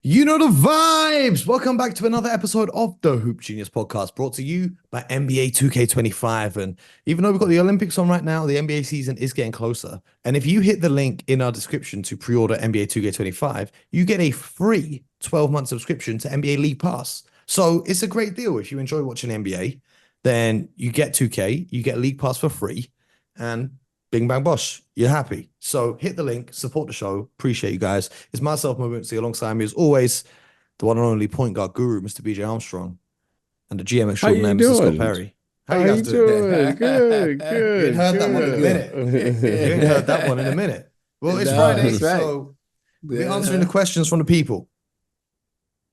You know the vibes. Welcome back to another episode of the Hoop Genius podcast brought to you by NBA 2K25. And even though we've got the Olympics on right now, the NBA season is getting closer. And if you hit the link in our description to pre-order NBA 2K25, you get a free 12-month subscription to NBA League Pass. So it's a great deal. If you enjoy watching NBA, then you get 2K, you get League Pass for free, and Bing bang bosh, you're happy. So hit the link, support the show. Appreciate you guys. It's myself, Mobility, alongside me as always, the one and only point guard guru, Mr. BJ Armstrong, and the GM How extraordinaire, you Mr. Scott doing? Perry. How you How guys you doing? doing? Good, You ain't good, heard that one in a minute. You ain't heard that one in a good. minute. Well, it's No, Friday, that's right. so we're answering the questions from the people.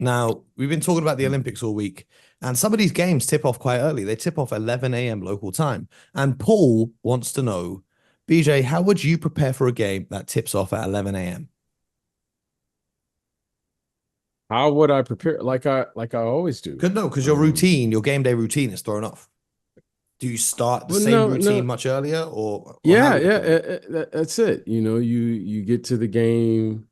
Now, we've been talking about the Olympics all week, and some of these games tip off quite early. They tip off 11 a.m. local time. And Paul wants to know, BJ, how would you prepare for a game that tips off at 11 a.m.? How would I prepare? Like I always do. Because your routine, your game day routine is thrown off. Do you start the Well, same no, routine no. much earlier, or Yeah, how do you yeah, prepare? that's it. You get to the game.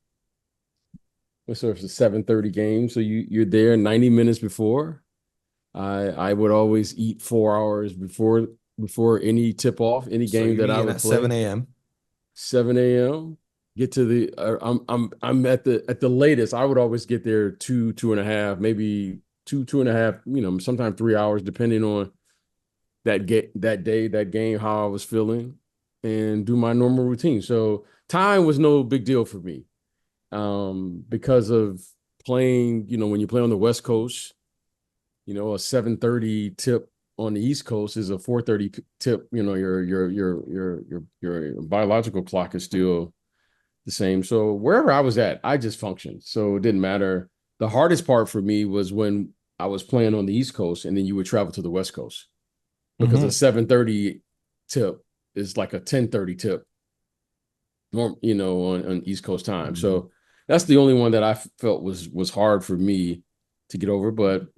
What's sort of a 7:30 game, so you're there 90 minutes before. I would always eat 4 hours before any tip off, any So game you that I eating would at play. 7 a.m. 7 a.m. Get to the I'm at the latest. I would always get there two and a half, maybe two and a half, sometimes 3 hours, depending on that game, how I was feeling, and do my normal routine. So time was no big deal for me. Because of playing, when you play on the West Coast, a 7:30 tip on the East Coast is a 4:30 tip. Your biological clock is still the same. So wherever I was at, I just functioned. So it didn't matter. The hardest part for me was when I was playing on the East Coast and then you would travel to the West Coast because a 7:30 tip is like a 10:30 tip, on East Coast time. So that's the only one that I felt was hard for me to get over. But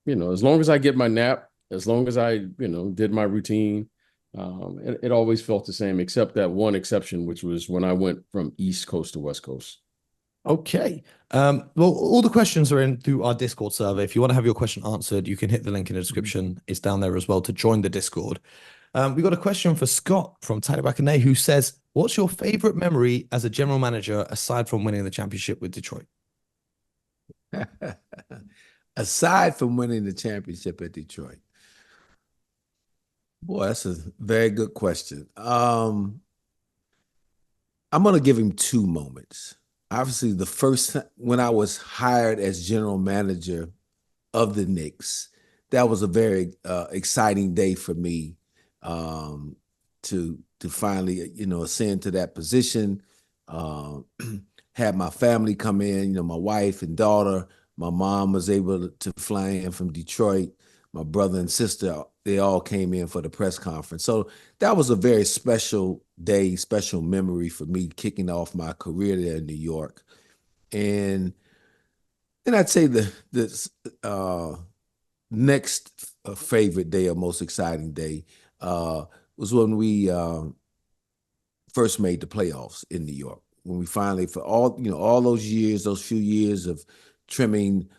as long as I get my nap, as long as I did my routine, it always felt the same, except that one exception, which was when I went from East Coast to West Coast. Okay. Well, all the questions are in through our Discord server. If you want to have your question answered, you can hit the link in the description. It's down there as well to join the Discord. We got a question for Scott from Tyler Bakane, who says, "What's your favorite memory as a general manager aside from winning the championship with Detroit?" Aside from winning the championship at Detroit, boy, that's a very good question. I'm going to give him two moments. Obviously, the first when I was hired as general manager of the Knicks, that was a very exciting day for me to finally ascend to that position. Uh, had my family come in, my wife and daughter. My mom was able to fly in from Detroit. My brother and sister, they all came in for the press conference. So that was a very special day, special memory for me, kicking off my career there in New York. And then I'd say the next favorite day or most exciting day was when we first made the playoffs in New York. When we finally, for all those years, those few years of trimming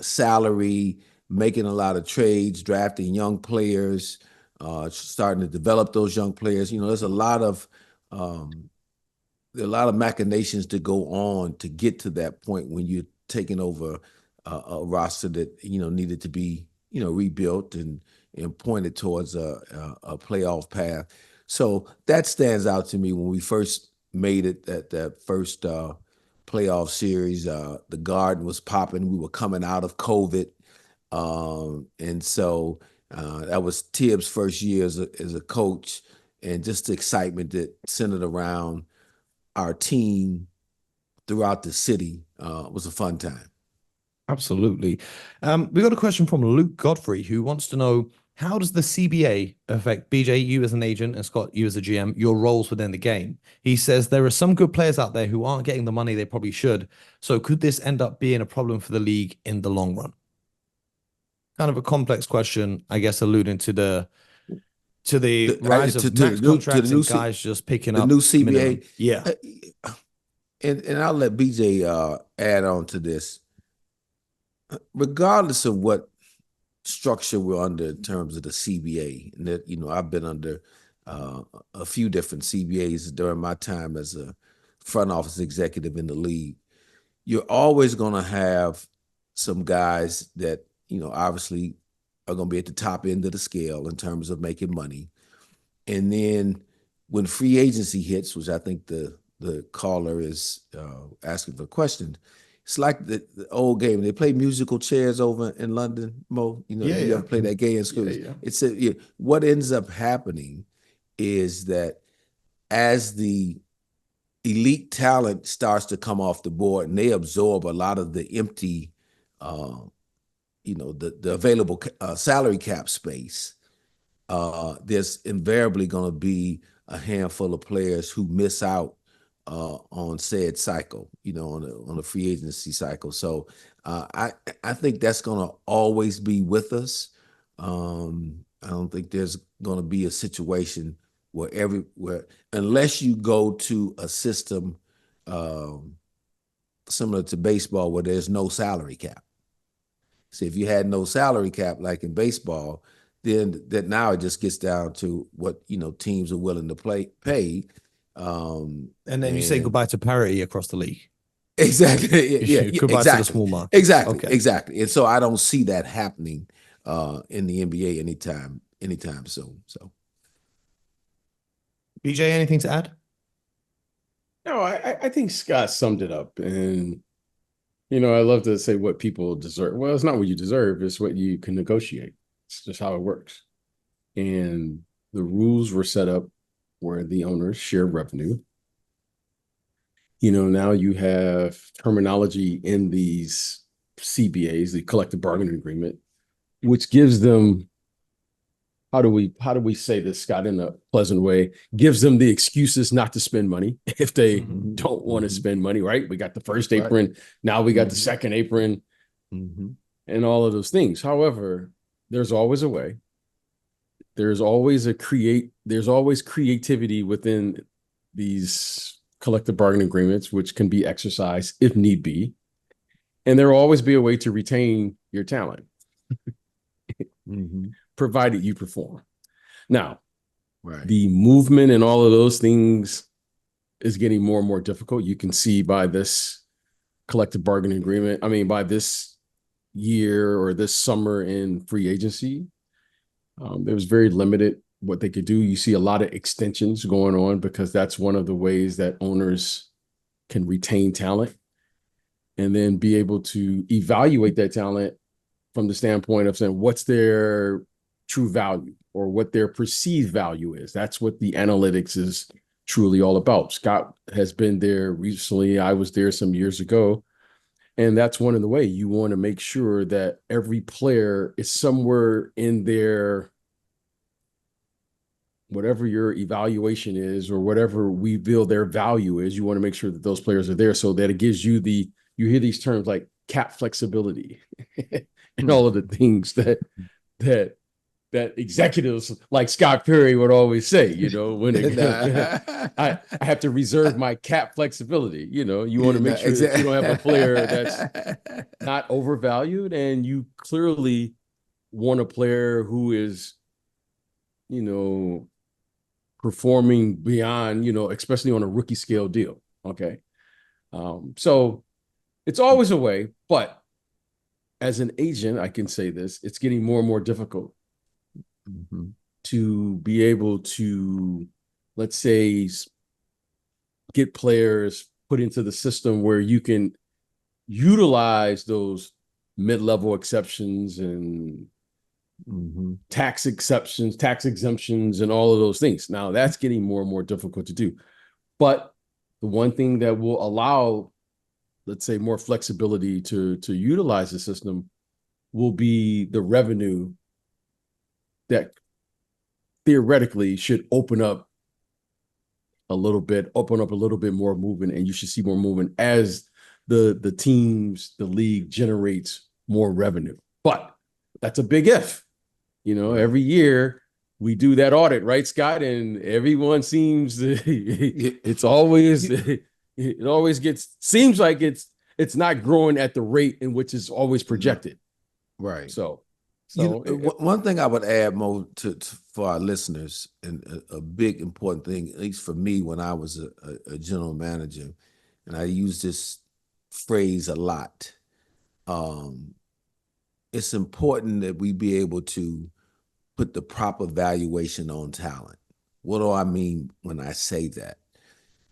salary, making a lot of trades, drafting young players, starting to develop those young players. There's a lot of machinations to go on to get to that point when you're taking over a roster that needed to be rebuilt and pointed towards a playoff path. So that stands out to me when we first made it, that first playoff series. The Garden was popping. We were coming out of COVID. And so that was Tibbs' first year as a coach, and just the excitement that centered around our team throughout the city was a fun time. Absolutely. We got a question from Luke Godfrey, who wants to know, how does the CBA affect BJ, you as an agent, and Scott, you as a GM, your roles within the game? He says there are some good players out there who aren't getting the money they probably should. So could this end up being a problem for the league in the long run? Kind of a complex question, I guess, alluding to the rise of max contracts and guys just picking the up new CBA. minimum. Yeah. And I'll let BJ add on to this. Regardless of what structure we're under in terms of the CBA, and that, you know, I've been under a few different CBAs during my time as a front office executive in the league. You're always going to have some guys that, you know, obviously are going to be at the top end of the scale in terms of making money. And then when free agency hits, which I think the caller is asking for a question, it's like the old game. They play musical chairs over in London, Mo. You know, you ever play that game in school? Yeah. It's what ends up happening is that as the elite talent starts to come off the board and they absorb a lot of the empty, you know, the available salary cap space, there's invariably going to be a handful of players who miss out on said cycle, you know, on the free agency cycle. So I think that's going to always be with us. I don't think there's going to be a situation where unless you go to a system similar to baseball where there's no salary cap. So if you had no salary cap like in baseball, then that now it just gets down to what, you know, teams are willing to pay. And then you say goodbye to parity across the league. Exactly. Yeah. Goodbye exactly. to the small market. Exactly. Okay. Exactly. And so I don't see that happening in the NBA anytime soon. So, BJ, anything to add? No, I think Scott summed it up. And, you know, I love to say what people deserve. Well, it's not what you deserve, it's what you can negotiate. It's just how it works. And the rules were set up where the owners share revenue. You know, now you have terminology in these CBAs, the collective bargaining agreement, which gives them, how do we say this, Scott, in a pleasant way, gives them the excuses not to spend money if they don't want to spend money, right? We got the first apron, now we got the second apron, and all of those things. However, there's always a way. There's always creativity within these collective bargaining agreements, which can be exercised if need be. And there will always be a way to retain your talent, provided you perform. Now, the movement and all of those things is getting more and more difficult. You can see by this collective bargaining agreement, I mean, by this year or this summer in free agency, there was very limited what they could do. You see a lot of extensions going on because that's one of the ways that owners can retain talent and then be able to evaluate that talent from the standpoint of saying what's their true value or what their perceived value is. That's what the analytics is truly all about. Scott has been there recently. I was there some years ago. And that's one of the ways you want to make sure that every player is somewhere in their, whatever your evaluation is or whatever we feel their value is, you want to make sure that those players are there so that it gives you you hear these terms like cap flexibility and all of the things that executives like Scott Perry would always say, you know, when I have to reserve my cap flexibility. You know, you want to make sure that you don't have a player that's not overvalued, and you clearly want a player who is, you know, performing beyond, you know, especially on a rookie scale deal. Okay. So it's always a way, but as an agent, I can say this, it's getting more and more difficult to be able to, let's say, get players put into the system where you can utilize those mid-level exceptions and tax exceptions, tax exemptions, and all of those things. Now that's getting more and more difficult to do. But the one thing that will allow, let's say, more flexibility to utilize the system will be the revenue that theoretically should open up a little bit more movement, and you should see more movement as the teams, the league generates more revenue. But that's a big if. You know, every year we do that audit, right, Scott? And everyone seems it always seems like it's it's not growing at the rate in which it's always projected. Right. So one thing I would add, Mo, for our listeners, and a big important thing, at least for me, when I was a general manager, and I use this phrase a lot. It's important that we be able to put the proper valuation on talent. What do I mean when I say that?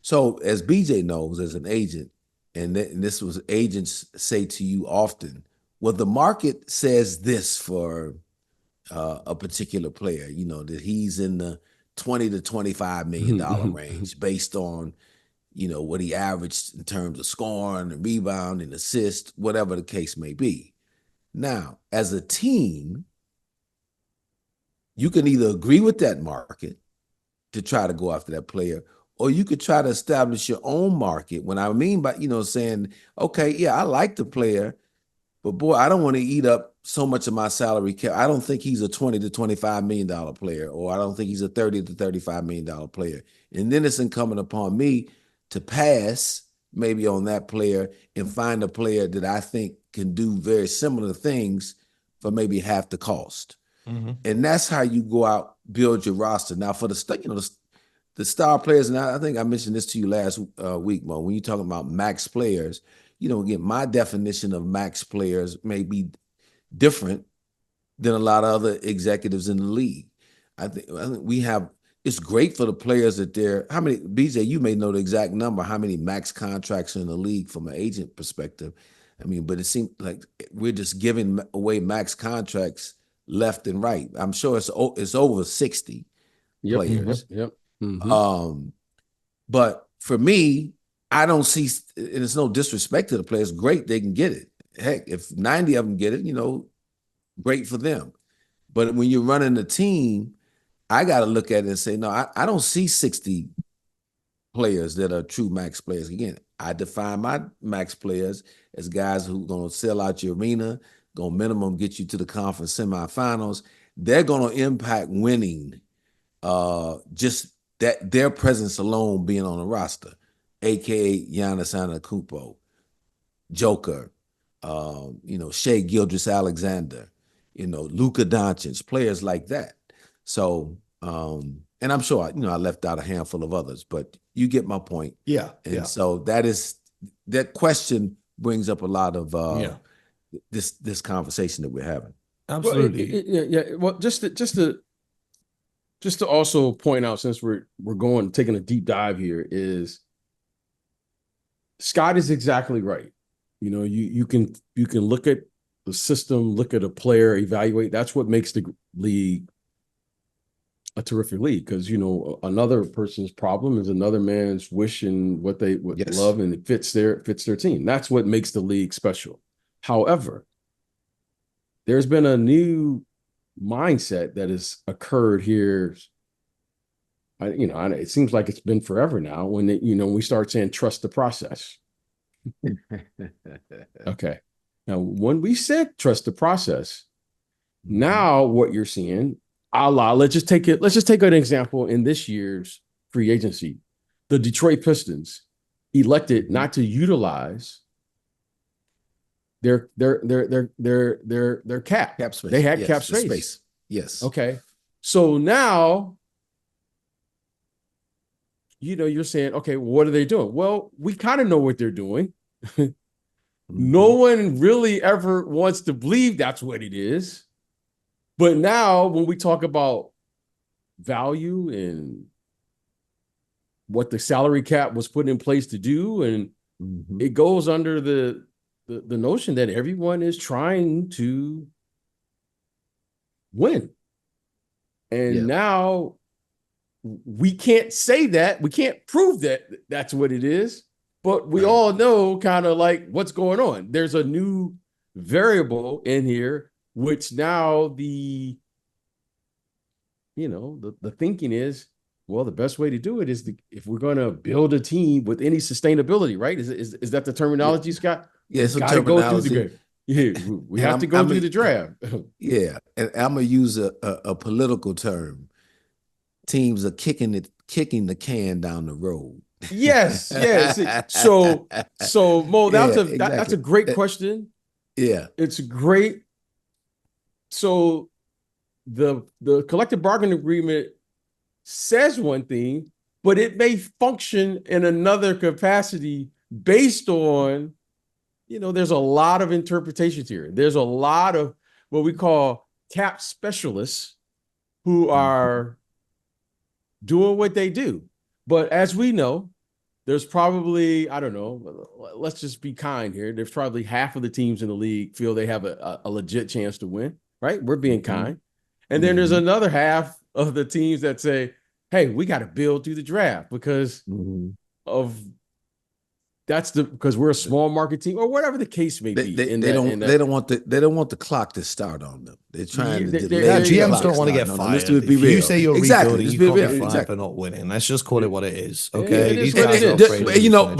So, as BJ knows, as an agent, and this was agents say to you often, well, the market says this for a particular player, that he's in the $20 to $25 million range based on, what he averaged in terms of scoring and rebound and assist, whatever the case may be. Now, as a team, you can either agree with that market to try to go after that player, or you could try to establish your own market. When I mean by, saying, okay, yeah, I like the player, but boy, I don't want to eat up so much of my salary cap. I don't think he's a $20 to $25 million player, or I don't think he's a $30 to $35 million player. And then it's incumbent upon me to pass maybe on that player and find a player that I think can do very similar things for maybe half the cost. Mm-hmm. And that's how you go out, build your roster. Now, for the star players, and I think I mentioned this to you last week, Mo, when you're talking about max players, again, my definition of max players may be different than a lot of other executives in the league. I think we have, it's great for the players that how many, BJ, you may know the exact number, how many max contracts are in the league from an agent perspective. I mean, but it seems like we're just giving away max contracts left and right. I'm sure it's over 60 players. Yep. Mm-hmm. But for me, I don't see, and it's no disrespect to the players. Great, they can get it. Heck, if 90 of them get it, great for them. But when you're running a team, I got to look at it and say, no, I don't see 60 players that are true max players. Again, I define my max players as guys who are going to sell out your arena, going to minimum get you to the conference semifinals. They're going to impact winning just that their presence alone being on the roster, a.k.a. Giannis Antetokounmpo, Joker, Shai Gilgeous-Alexander, Luka Doncic, players like that. So, and I'm sure, I left out a handful of others, but you get my point. Yeah. And so that question brings up a lot of this conversation that we're having. Absolutely. Well, just to also point out, since we're taking a deep dive here, is Scott is exactly right. You can look at the system, look at a player, evaluate. That's what makes the league a terrific league, because another person's problem is another man's wish and what they would love, and it fits their team. That's what makes the league special. However, there's been a new mindset that has occurred here. It seems like it's been forever now. When we start saying trust the process. Okay, now when we said trust the process, now what you're seeing. Let's just take an example in this year's free agency. The Detroit Pistons elected not to utilize their cap space. They had cap space. Yes. Okay. So now, you're saying, okay, what are they doing? Well, we kind of know what they're doing. No one really ever wants to believe that's what it is. But now when we talk about value and what the salary cap was put in place to do, and it goes under the notion that everyone is trying to win. And now we can't say that. We can't prove that that's what it is. But we all know kind of like what's going on. There's a new variable in here, which now the thinking is, well, the best way to do it is if we're going to build a team with any sustainability, right? Is that the terminology, Scott? Yeah, it's a terminology. We have to go through the draft. Yeah, and I'm gonna use a political term. Teams are kicking the can down the road. Yes, yes. So Mo, that's Yeah, that's exactly. a great question. Yeah. It's great. So the collective bargaining agreement says one thing, but it may function in another capacity based on, there's a lot of interpretations here. There's a lot of what we call cap specialists who are doing what they do. But as we know, there's probably, I don't know, let's just be kind here. There's probably half of the teams in the league feel they have a legit chance to win, right? We're being kind. And then there's another half of the teams that say, hey, we got to build through the draft because of because we're a small market team or whatever the case may be. They don't want the clock to start on them. They're trying to delay. Yeah, the GMs clock don't want to get starting on them. fired. Let's be If real. you say you're Exactly. rebuilding, Let's you be can't real. get fired Exactly. for not winning. Let's just call it what it is. Yeah, Okay, it is these what guys it are is. afraid of losing But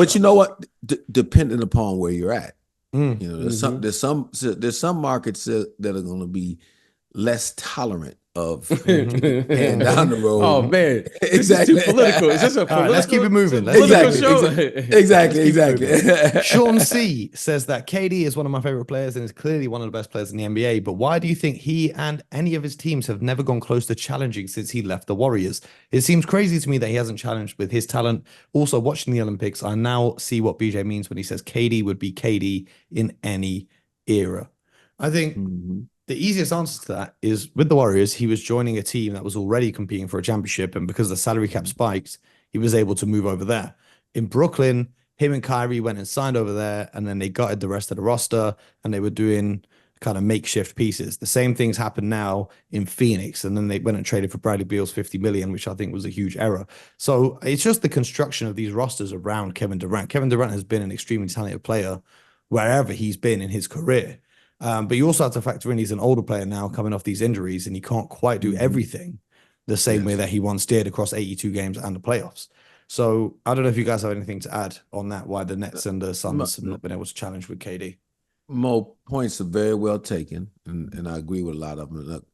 each you know what? Depending upon where you're at, other. there's some markets that are going to be less tolerant of and down the road. Oh man, Exactly. This is too political. Is this a political? All right, let's keep it moving. Political Exactly. show? Exactly. Sean C says that KD is one of my favorite players and is clearly one of the best players in the NBA. But why do you think he and any of his teams have never gone close to challenging since he left the Warriors? It seems crazy to me that he hasn't challenged with his talent. Also, watching the Olympics, I now see what BJ means when he says KD would be KD in any era. I think the easiest answer to that is with the Warriors, he was joining a team that was already competing for a championship. And because the salary cap spiked, he was able to move over there. In Brooklyn, him and Kyrie went and signed over there, and then they gutted the rest of the roster, and they were doing kind of makeshift pieces. The same things happen now in Phoenix, and then they went and traded for Bradley Beal's 50 million, which I think was a huge error. So it's just the construction of these rosters around Kevin Durant. Kevin Durant has been an extremely talented player wherever he's been in his career. But you also have to factor in he's an older player now coming off these injuries, and he can't quite do everything the same way that he once did across 82 games and the playoffs. So I don't know if you guys have anything to add on that, why the Nets and the Suns have not been able to challenge with KD. Mo, points are very well taken, and I agree with a lot of them. Look,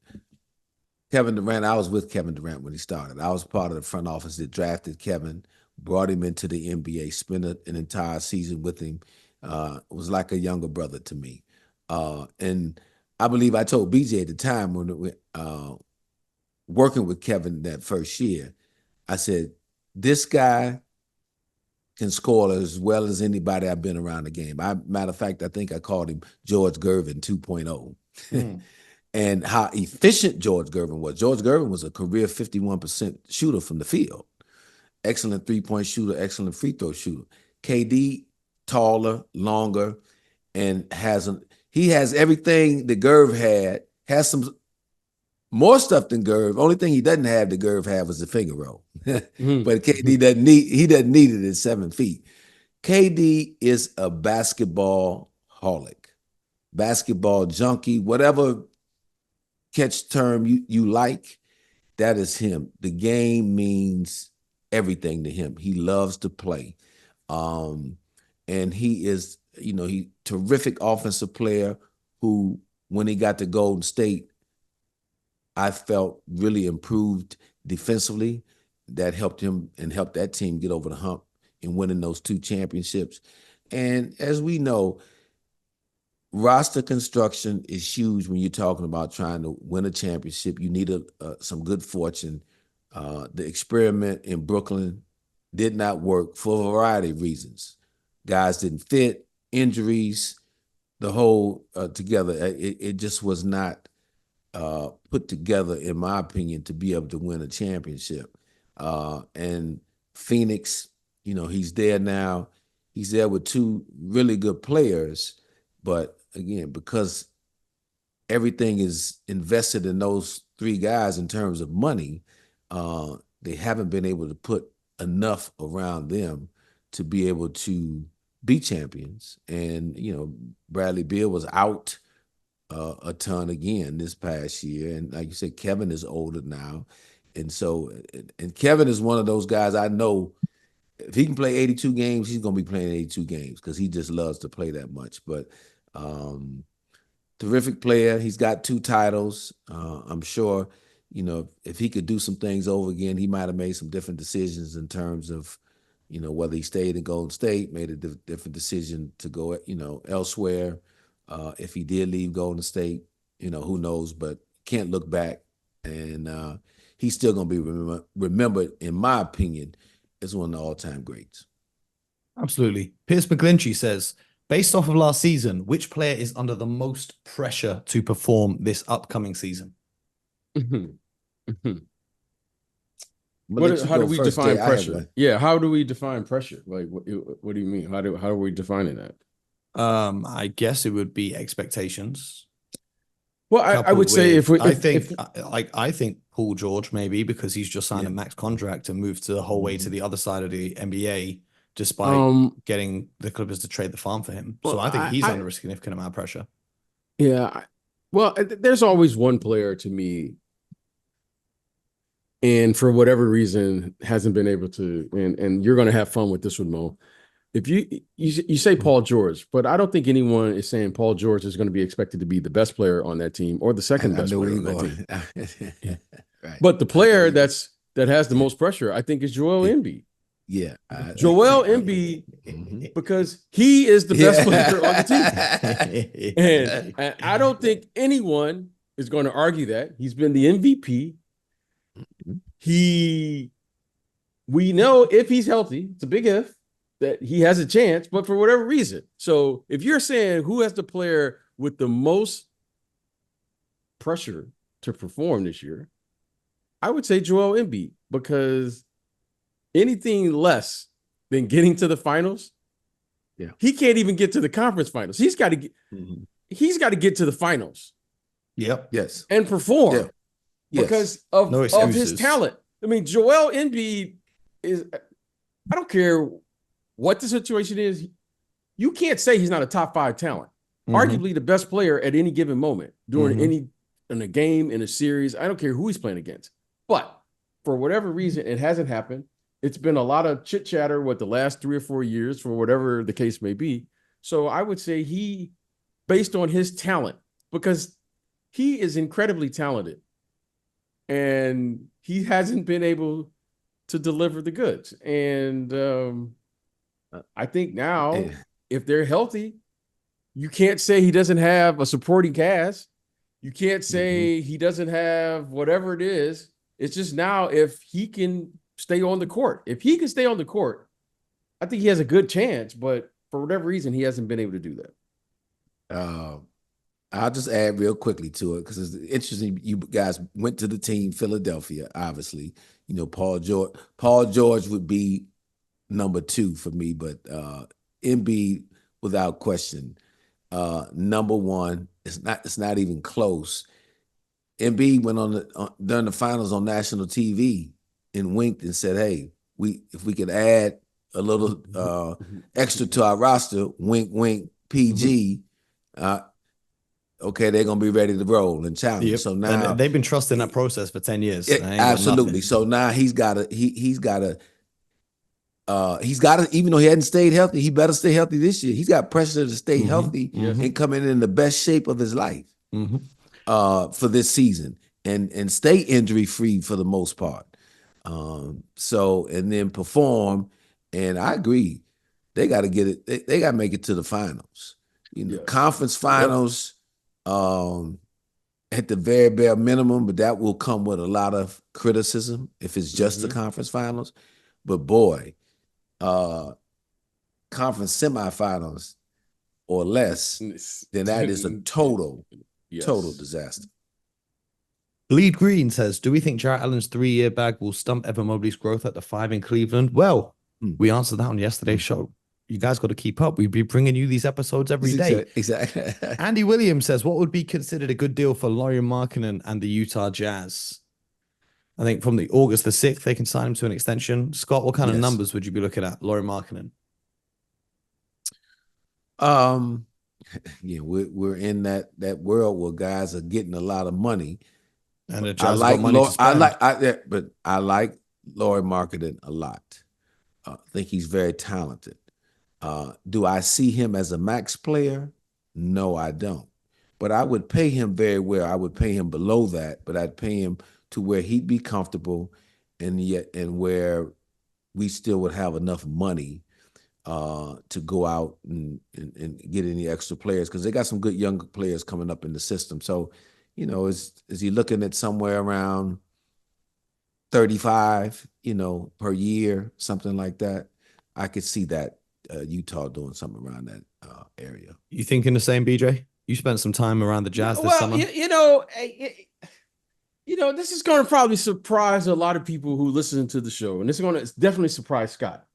Kevin Durant, I was with Kevin Durant when he started. I was part of the front office that drafted Kevin, brought him into the NBA, spent an entire season with him. It was like a younger brother to me. And I believe I told BJ at the time when we working with Kevin that first year, I said, this guy can score as well as anybody I've been around the game. Matter of fact, I think I called him George Gervin 2.0. And how efficient George Gervin was. George Gervin was a career 51% shooter from the field. Excellent three-point shooter, excellent free throw shooter. KD, taller, longer, and he has everything that Gerv had, has some more stuff than Gerv. Only thing he doesn't have that Gerv had was the finger roll. But KD doesn't need it at 7 feet. KD is a basketball holic, basketball junkie, whatever catch term you like, that is him. The game means everything to him. He loves to play. And he is, he terrific offensive player who, when he got to Golden State, I felt really improved defensively. That helped him and helped that team get over the hump in winning those 2 championships. And as we know, roster construction is huge when you're talking about trying to win a championship. You need some good fortune. The experiment in Brooklyn did not work for a variety of reasons. Guys didn't fit, injuries, the whole together. It just was not put together, in my opinion, to be able to win a championship. And Phoenix, he's there now. He's there with 2 really good players. But again, because everything is invested in those 3 guys in terms of money, they haven't been able to put enough around them to be able to be champions. And, Bradley Beal was out a ton again this past year. And like you said, Kevin is older now. And so, and Kevin is one of those guys I know, if he can play 82 games, he's going to be playing 82 games because he just loves to play that much. But terrific player. He's got 2 titles. I'm sure, if he could do some things over again, he might have made some different decisions in terms of whether he stayed in Golden State, made a different decision to go, elsewhere. If he did leave Golden State, who knows, but can't look back. And he's still going to be remembered, in my opinion, as one of the all-time greats. Absolutely. Pierce McGlinchey says, based off of last season, which player is under the most pressure to perform this upcoming season? How do we define pressure? Yeah, how do we define pressure? Like, what do you mean? How are we defining that? I guess it would be expectations. Well, I would say I think Paul George maybe, because he's just signed a max contract and moved to the whole way to the other side of the NBA, despite getting the Clippers to trade the farm for him. So I think he's under a significant amount of pressure. Yeah, well, there's always one player to me, and for whatever reason hasn't been able to. And you're going to have fun with this one, Mo. If you say Paul George, but I don't think anyone is saying Paul George is going to be expected to be the best player on that team or the second best player on that team. Right. But the player that has the most pressure, I think, is Joel Embiid. Yeah, Joel Embiid, because he is the best player on the team, and I don't think anyone is going to argue that he's been the MVP. We know if he's healthy, it's a big if, that he has a chance, but for whatever reason. So if you're saying who has the player with the most pressure to perform this year, I would say Joel Embiid, because anything less than getting to the finals, he can't even get to the conference finals. He's got to get to the finals. Yep. Yes. And perform because of his talent. I mean, Joel Embiid is, I don't care what the situation is, you can't say he's not a top 5 talent. Arguably the best player at any given moment during in a game, in a series. I don't care who he's playing against. But for whatever reason, it hasn't happened. It's been a lot of chit chatter the last 3 or 4 years, for whatever the case may be. So I would say he, based on his talent, because he is incredibly talented and he hasn't been able to deliver the goods. And I think now, if they're healthy, you can't say he doesn't have a supporting cast. You can't say he doesn't have whatever it is. It's just now, if he can stay on the court. If he can stay on the court, I think he has a good chance, but for whatever reason, he hasn't been able to do that. I'll just add real quickly to it, because it's interesting. You guys went to the team, Philadelphia, obviously. Paul George would be number 2 for me, but Embiid, without question, number 1. It's not even close. Embiid went during the finals on national TV and winked and said, "Hey, if we could add a little extra to our roster, wink, wink, PG, okay, they're gonna be ready to roll and challenge." Yep. So now they've been trusting that process for 10 years. Absolutely. So now he's got to, even though he hadn't stayed healthy, he better stay healthy this year. He's got pressure to stay healthy and come in the best shape of his life for this season and stay injury free for the most part. And then perform. And I agree, they got to get it. They got to make it to the finals. Conference finals at the very bare minimum, but that will come with a lot of criticism if it's just the conference finals. But boy, conference semifinals or less, then that is a total disaster. Bleed Green says, do we think Jarrett Allen's 3-year bag will stump Evan Mobley's growth at the 5 in Cleveland? Well, we answered that on yesterday's show. You guys got to keep up. We'll be bringing you these episodes every day. Exactly. Andy Williams says, what would be considered a good deal for Lauri Markkanen and the Utah Jazz? I think from the August the 6th, they can sign him to an extension. Scott, what kind of numbers would you be looking at, Lauri Markkanen? We're in that world where guys are getting a lot of money. And the Jazz got money to spend. But I like Lauri Markkanen a lot. I think he's very talented. Do I see him as a max player? No, I don't. But I would pay him very well. I would pay him below that, but I'd pay him to where he'd be comfortable and where we still would have enough money to go out and get any extra players, because they got some good young players coming up in the system. So, you know, is he looking at somewhere around 35, you know, per year, something like that? I could see that Utah doing something around that area. You thinking the same, BJ? You spent some time around the Jazz this Well, summer. you know, this is going to probably surprise a lot of people who listen to the show, and it's definitely surprise Scott,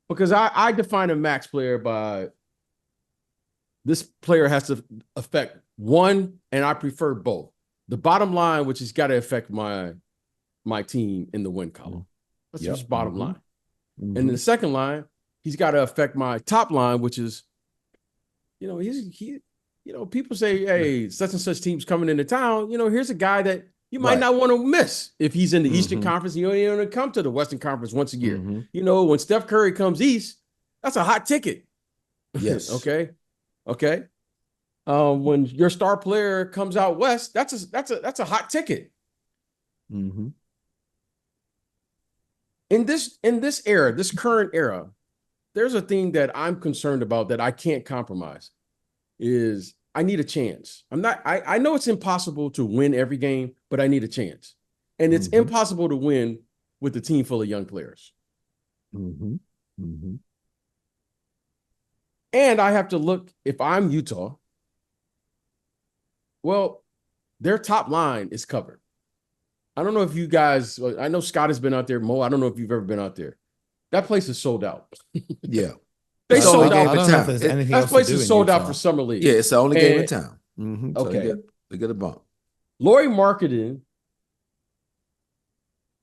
because I define a max player by this player has to affect one, and I prefer both. The bottom line, which has got to affect my team in the win column. That's just bottom line. And in the second line, he's got to affect my top line, which is, you know, you know, people say, hey, such and such team's coming into town. You know, here's a guy that you might not want to miss if he's in the Eastern Conference. You only want to come to the Western Conference once a year. You know, when Steph Curry comes east, that's a hot ticket. Yes. Okay. When your star player comes out west, that's a hot ticket. In this era, this current era, there's a thing that I'm concerned about that I can't compromise. Is I need a chance. I know it's impossible to win every game, but I need a chance. And it's impossible to win with a team full of young players. And I have to look, if I'm Utah, well, their top line is covered. I don't know if you guys, I know Scott has been out there. Mo, I don't know if you've ever been out there. That place is sold out. Yeah. They It's sold the only out. game in town. That place is sold out for Summer League. Yeah, it's the only game in town. So Okay. they get a bump. Lauri Markkanen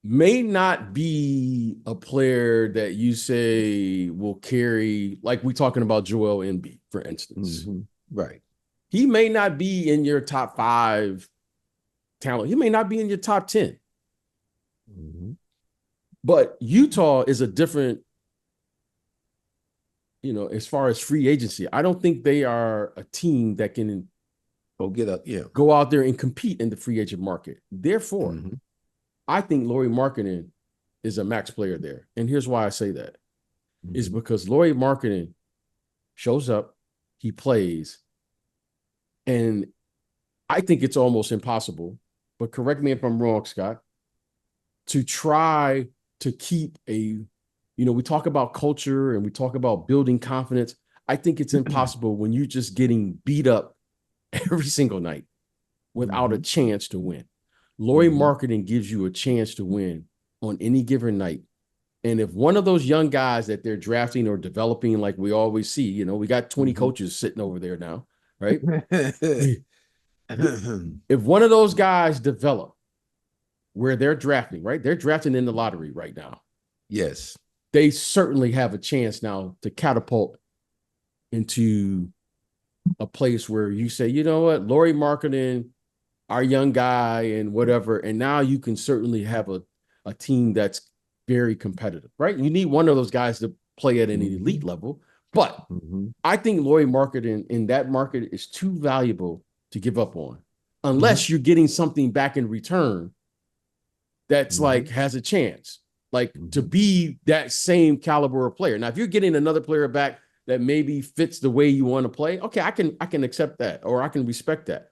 may not be a player that you say will carry, like we're talking about Joel Embiid, for instance. Right. He may not be in your top 5 talent. He may not be in your top 10. But Utah is a different, you know, as far as free agency. I don't think they are a team that can go out there and compete in the free agent market. Therefore, I think Lauri Markkanen is a max player there. And here's why I say that. Is because Lauri Markkanen shows up, he plays, and I think it's almost impossible, but correct me if I'm wrong, Scott, to try to keep we talk about culture and we talk about building confidence. I think it's impossible when you're just getting beat up every single night without a chance to win. Lauri Markkanen gives you a chance to win on any given night. And if one of those young guys that they're drafting or developing, like we always see, you know, we got 20 coaches sitting over there now, right? If one of those guys develop where they're drafting, right? They're drafting in the lottery right now. Yes. They certainly have a chance now to catapult into a place where you say, you know what, Lauri Markkanen, our young guy and whatever, and now you can certainly have a team that's very competitive, right? You need one of those guys to play at an elite level, but I think Lauri Markkanen in that market is too valuable to give up on, unless you're getting something back in return that's like has a chance. Like to be that same caliber of player. Now, if you're getting another player back that maybe fits the way you want to play, okay, I can accept that, or I can respect that.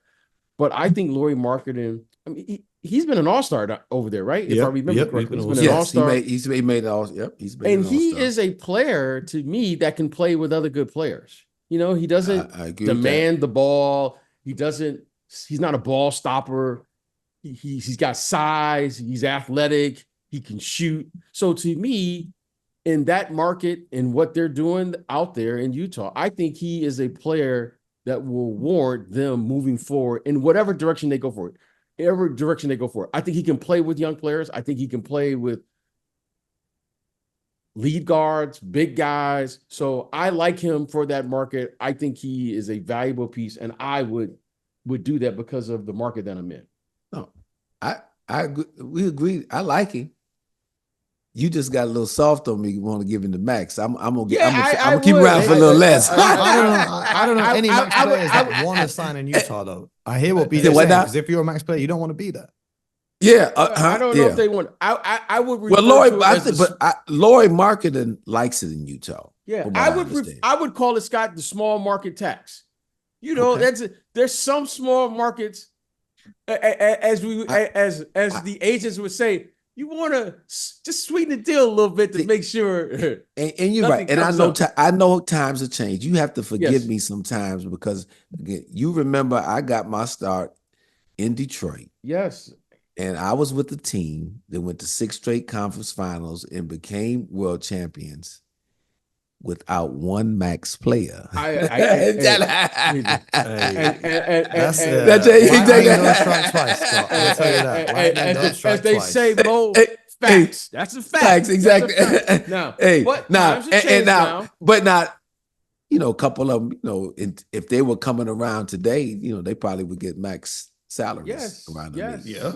But I think Lauri Markkanen, I mean, he's been an all-star over there, right? If I remember correctly, he's been an all-star. He's made an all. Yep, he's been. And he is a player to me that can play with other good players. You know, he doesn't demand the ball. He's not a ball stopper. He's got size. He's athletic. He can shoot. So to me, in that market and what they're doing out there in Utah, I think he is a player that will warrant them moving forward in whatever direction they go for it. Every direction they go for it. I think he can play with young players. I think he can play with lead guards, big guys. So I like him for that market. I think he is a valuable piece, and I would do that because of the market that I'm in. No, we agree. I like him. You just got a little soft on me. You want to give him the max. I'm gonna keep around for a little less. I don't know any max players that want to sign in Utah though. I hear what BJ said, because if you're a max player, you don't want to be there. Yeah, I don't know yeah. if they want. I would refer Well, Lori, to it I as think, the Lori marketing likes it in Utah. yeah. From what I understand. I would call it, Scott, the small market tax. You know, Okay. there's some small markets, as the agents would say, you want to just sweeten the deal a little bit to make sure. And you're nothing right. And comes up. I know times have changed. You have to forgive Yes. me sometimes because again, you remember I got my start in Detroit. Yes. And I was with the team that went to 6 straight conference finals and became world champions without one max player. That's exactly. lightning don't strike twice, Scott. I'll tell you that. Lightning don't strike As they twice. say, Mo, facts. That's a fact. Facts, exactly. That's a fact. Now, but now, times have changed now. but not, a couple of them, if they were coming around today, they probably would get max salaries Yes, around yes. the league. Yeah.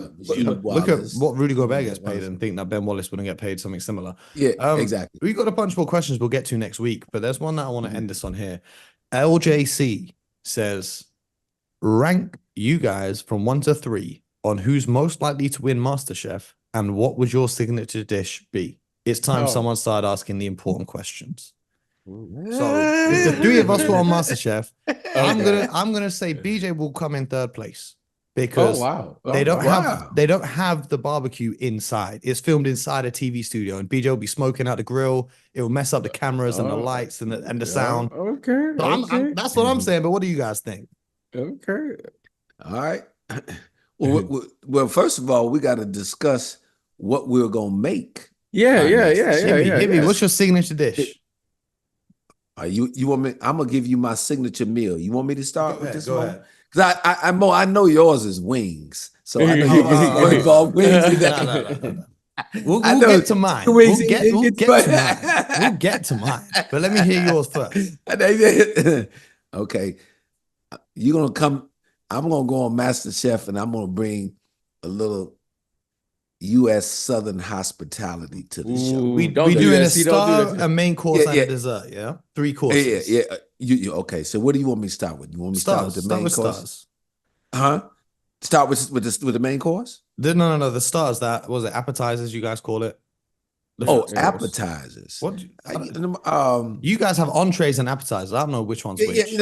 Look at what Rudy Gobert gets paid and think that Ben Wallace wouldn't get paid something similar. Yeah, exactly. We've got a bunch more questions we'll get to next week, but there's one that I want to end this on here. LJC says, rank you guys from 1 to 3 on who's most likely to win MasterChef and what would your signature dish be? It's time someone started asking the important questions. So if the 3 of us were on MasterChef, I'm gonna say BJ will come in 3rd place because they don't have the barbecue inside. It's filmed inside a TV studio, and BJ will be smoking out the grill. It will mess up the cameras and the lights and the sound. Okay, So that's what I'm saying. But what do you guys think? Okay, all right. Well, first of all, we got to discuss what we're gonna make. Yeah. What's your signature dish? You want me? I'm gonna give you my signature meal. You want me to start with this go one? ahead. Because I know yours is wings. So I know you involve wings in that. No. We'll get to mine. We'll get to mine. But let me hear yours first. Okay. You're gonna come. I'm gonna go on MasterChef and I'm gonna bring a little U.S. Southern hospitality to the show. We doing a star, a main course, and a dessert. Yeah, 3 courses. Yeah. Okay. So what do you want me to start with? You want me to start with the main course? Start with the main course? No. The stars. That was it. Appetizers, you guys call it. Appetizers. What? You guys have entrees and appetizers. I don't know which one's which. We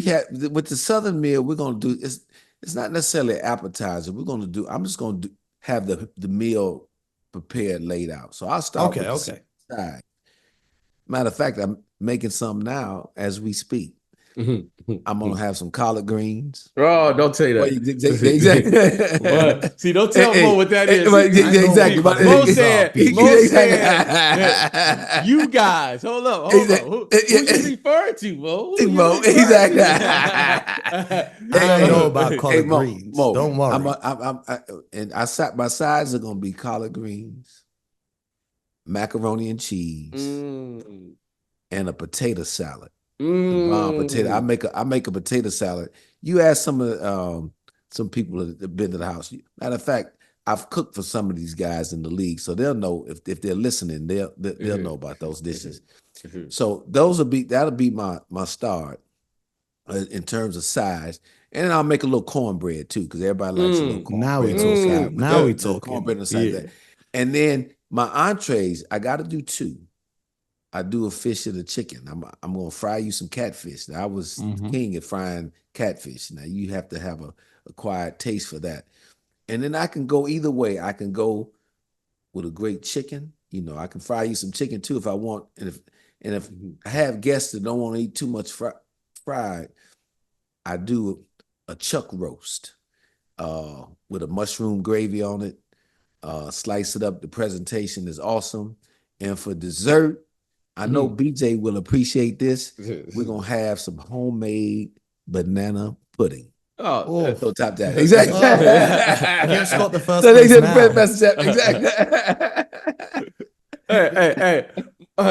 had with the Southern meal. We're gonna do it's not necessarily an appetizer. I'm just gonna have the meal prepared, laid out. So I'll start with the side. Matter of fact, I'm making some now as we speak. I'm gonna have some collard greens. Oh, don't say that. Exactly. See, don't tell Mo what that is. Exactly. Mo said, you guys. Hold up. Who you referring to, Mo? Mo, exactly. I don't know about collard greens. Mo, don't worry. My sides are gonna be collard greens, macaroni and cheese, and a potato salad. Potato. I make a potato salad. You ask some people that have been to the house. Matter of fact, I've cooked for some of these guys in the league, so they'll know if they're listening. They'll know about those dishes. So that'll be my start in terms of size, and then I'll make a little cornbread too because everybody likes a little cornbread. Now we talking. Cornbread inside that, and then my entrees. I got to do 2. I do a fish and a chicken. I'm gonna fry you some catfish. Now, I was king at frying catfish. Now you have to have a acquired taste for that. And then I can go either way. I can go with a great chicken. I can fry you some chicken too if I want. And if I have guests that don't want to eat too much fried, I do a chuck roast with a mushroom gravy on it. Slice it up. The presentation is awesome. And for dessert, I know BJ will appreciate this. We're going to have some homemade banana pudding. Oh, so top that. Exactly. Give Scott the first place now. Exactly.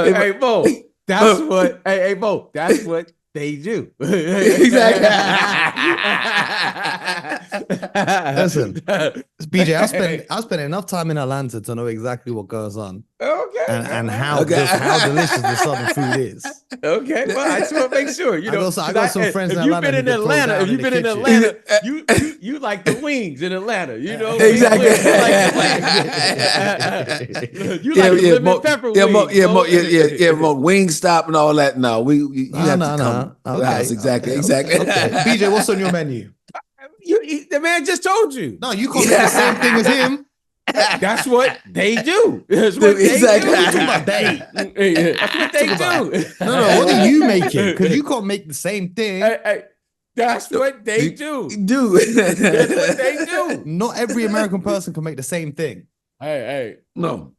Hey, Bo. That's what. Hey, Bo. That's what they do. Exactly. Listen, BJ, I spent enough time in Atlanta to know exactly what goes on Okay. and how Okay. just how delicious the southern food is. Okay, well, I just want to make sure. You I know, got some friends in if you've Atlanta been who in could throw Atlanta, down if you've in been the in kitchen. Atlanta, you like the wings in Atlanta. You know, Exactly. you like the lemon Mo, pepper yeah, wings. Mo, Wingstop and all that. No, you have to come to the house. Exactly, exactly. Okay. BJ, what's on your menu? The man just told you. No, you can't make the same thing as him. That's what they do. That's what Exactly. they do. We're talking about they. That's what they do. No, what are you making? Because you can't make the same thing. Hey, that's what they do. Dude. That's what they do. Not every American person can make the same thing. Hey. No.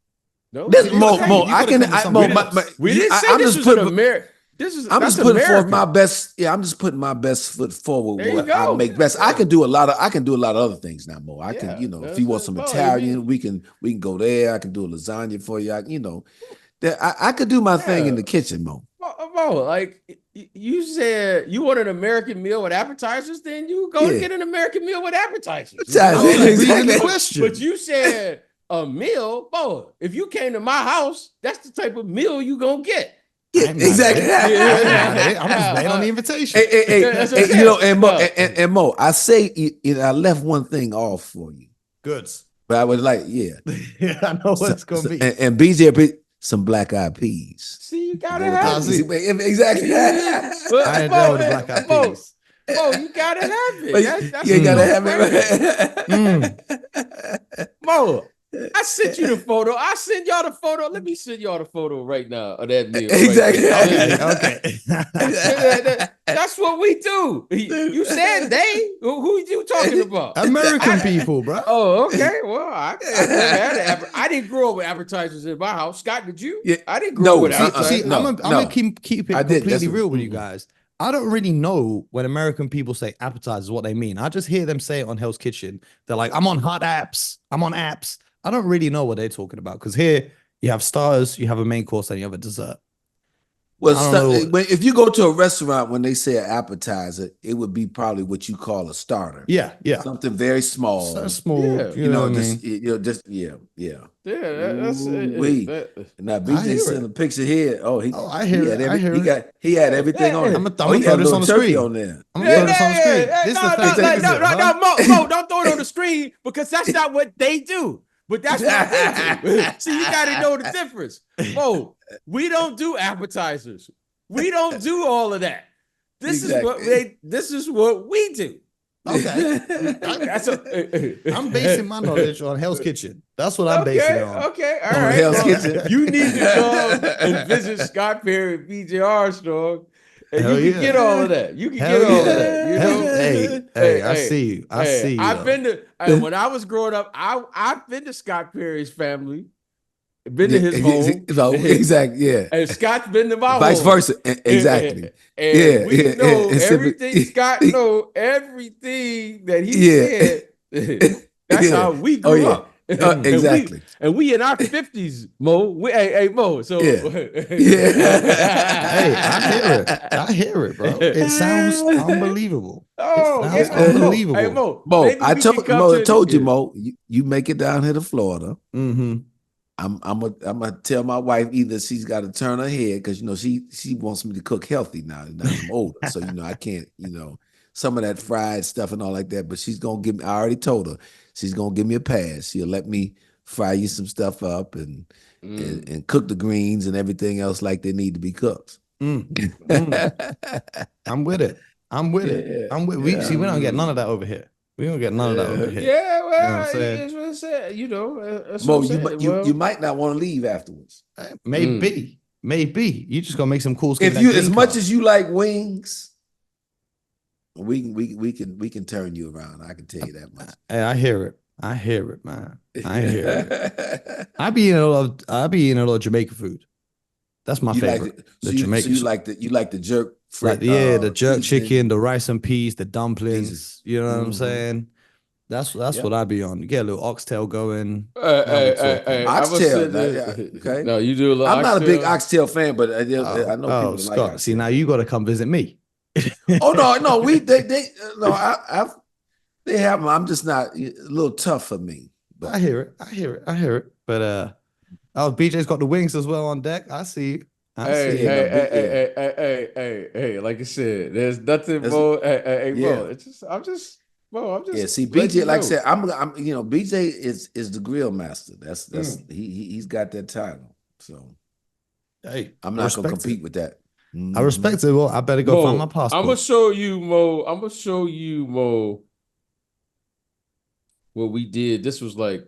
No. This, we Mo, didn't Mo, say- I can. gotta come with I, something Mo, else. We didn't say I'm this just was putting. an American. This is. I'm that's just putting American. forth my best. Yeah, I'm just putting my best foot forward. There you What I go. make best. I can do a lot of. I can do a lot of other things now, Mo. I Yeah, can, if that's you want what- some well, Italian, we can go there. I can do a lasagna for you. I could do my thing in the kitchen, Mo. Mo, like you said, you want an American meal with appetizers, then you go Yeah. get an American meal with appetizers. Exactly. I'm reading the Exactly. question. But you said a meal, Mo. If you came to my house, that's the type of meal you gonna get. Yeah, I'm not exactly. mad Yeah. at it. I'm just waiting on the invitation. Hey, That's what I'm you know, saying. and Mo, No. and Mo, I say, I left one thing off for you, Goods. but I was like, yeah, Yeah, I know what it's going to be. And BJ, some black eyed peas. See, you gotta Go with have that. it. Exactly. But, I ain't Mo, down with the black eyed Mo, peas. Mo, you gotta have it. But That's you a gotta have no-brainer. it. Mo, I sent you the photo. I send y'all the photo. Let me send y'all the photo right now of that meal. Exactly. Right Okay. That's what we do. You said they. Who you talking about? American people, bro. Oh, okay. Well, I didn't grow up with advertisers in my house. Scott, did you? Yeah. I didn't grow No, up with see- advertisers. See, no, I'm no. gonna keep it I did. completely That's- real with you guys. I don't really know when American people say appetizers what they mean. I just hear them say it on Hell's Kitchen. They're like, I'm on hot apps. I'm on apps. I don't really know what they're talking about because here you have starters, you have a main course, and you have a dessert. Well, I don't know. if you go to a restaurant, when they say an appetizer, it would be probably what you call a starter. Yeah. Something very small. Oh, So small. Yeah. You know what I just mean? yeah. Yeah, that's Ooh-wee. Now I BJ hear sent a picture here. Oh, I hear he it. had I hear it. he had everything on it. I'm gonna He throw had a this little on the turkey screen. on there. I'm gonna throw this on the screen. This is the thing. No, don't throw it on the screen because that's not what they do. But that's what we do. See, you got to know the difference. Mo, we don't do appetizers. We don't do all of that. This is what we do. Okay. I'm basing my knowledge on Hell's Kitchen. That's what I'm basing it on. Okay, all On right. Hell's Well, Kitchen. you need to come and visit Scott Perry and BJ Armstrong, and Hell you can yeah. get all of that. You can Hell get all yeah. of that. You Hell- know? hey, I see you. I see you. I've though. been to when I was growing up. I've been to Scott Perry's family, been to his home. So, exactly. Yeah. And Scott's been to my Vice home. versa. Exactly. And Yeah, we yeah, know yeah. everything. Scott know everything that he Yeah. said. That's Yeah. how we Oh, grew yeah. up. Exactly. And we in our 50s, Mo. Hey, Mo. So Yeah. Hey, I hear it, bro. It sounds unbelievable. Oh, It sounds yeah. unbelievable. Hey, Mo. Mo, maybe I we told can come Mo, to- told you, Mo, you make it down here to Florida. Mm-hmm. I'm gonna tell my wife either she's got to turn her head because she wants me to cook healthy now that I'm older, so I can't some of that fried stuff and all like that. But she's gonna give me. I already told her she's gonna give me a pass. She'll let me fry you some stuff up and cook the greens and everything else like they need to be cooked. I'm with it. I'm with it. I'm with. We don't get none of that over here. We don't get none of that over here. Yeah, well, You know what I'm saying? it's what I said. That's Mo, what I'm saying. you might not want to leave afterwards. Maybe. You just gonna make some cool. If you as much as you like wings, we can turn you around. I can tell you that much. Hey, I hear it, man. I hear it. I be eating a lot of Jamaican food. That's my You favorite. so Jamaican. you like the jerk. Like, the jerk seasoning. chicken, the rice and peas, the dumplings. Jesus. You know what I'm Mhm. saying? That's Yep. what I be on. You get a little oxtail going. Hey, Oxtail, okay. No, you do a little I'm not a big oxtail. oxtail fan, but I know Oh, people that Scott. like See, oxtail. now you got to come visit me. Oh no, They have them. I'm just not a little tough for me. But I hear it. I hear it. I hear it. But oh, BJ's got the wings as well on deck. I see you. I Hey, see you. hey, like I said, there's nothing That's- more. Hey, yeah. bro, it's just, I'm just, yeah, see, letting BJ, you like I know. said, I'm BJ is the grill master. That's Mm. he's got that title. So Hey, I'm I not gonna respect compete it. with that. I respect it. Well, I better go find my Mo, I'm gonna passport. show you, Mo. I'm gonna show you, Mo, what we did. This was like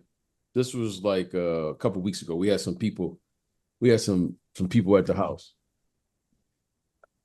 a couple weeks ago. We had some people at the house.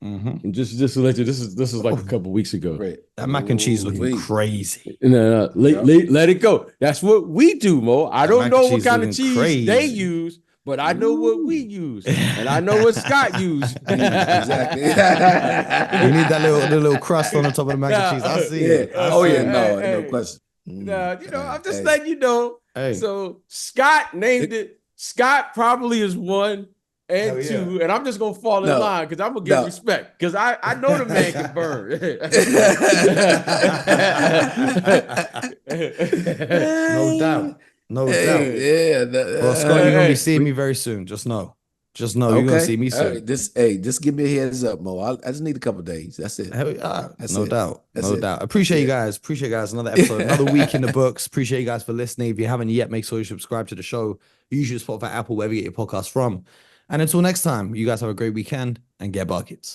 Mhm. And just to let you, this is like a couple weeks ago. Great. That mac and cheese looking Ooh-wee. crazy. No, let it go. That's what we do, Mo. I That don't mac know and what cheese kind of looking cheese they crazy. use, but I know what we use, and I know what Scott used. Exactly. You need the little crust on the top of the mac and cheese. I see Yeah. it. I Oh see yeah. it. No, Hey, no hey. question. Nah, I'm just Hey. letting you know. Hey. So Scott named it. Scott probably is 1 and Hell yeah. 2, and I'm just gonna fall in No. line because I'm gonna give No. respect because I know the man can burn. No doubt. No doubt. Hey, yeah. Well, Scott, you're gonna be Hey. seeing me very soon. Just know. Just know you're gonna see me All soon. right, just give me a heads up, Mo. I just need a couple days. That's it. Hell yeah. That's No it. doubt. That's No it. doubt. Appreciate you it. guys. Appreciate you guys. Another episode, another week in the books. Appreciate you guys for listening. If you haven't yet, make sure you subscribe to the show. Usually Spotify, Apple, wherever you get your podcast from. And until next time, you guys have a great weekend and get buckets.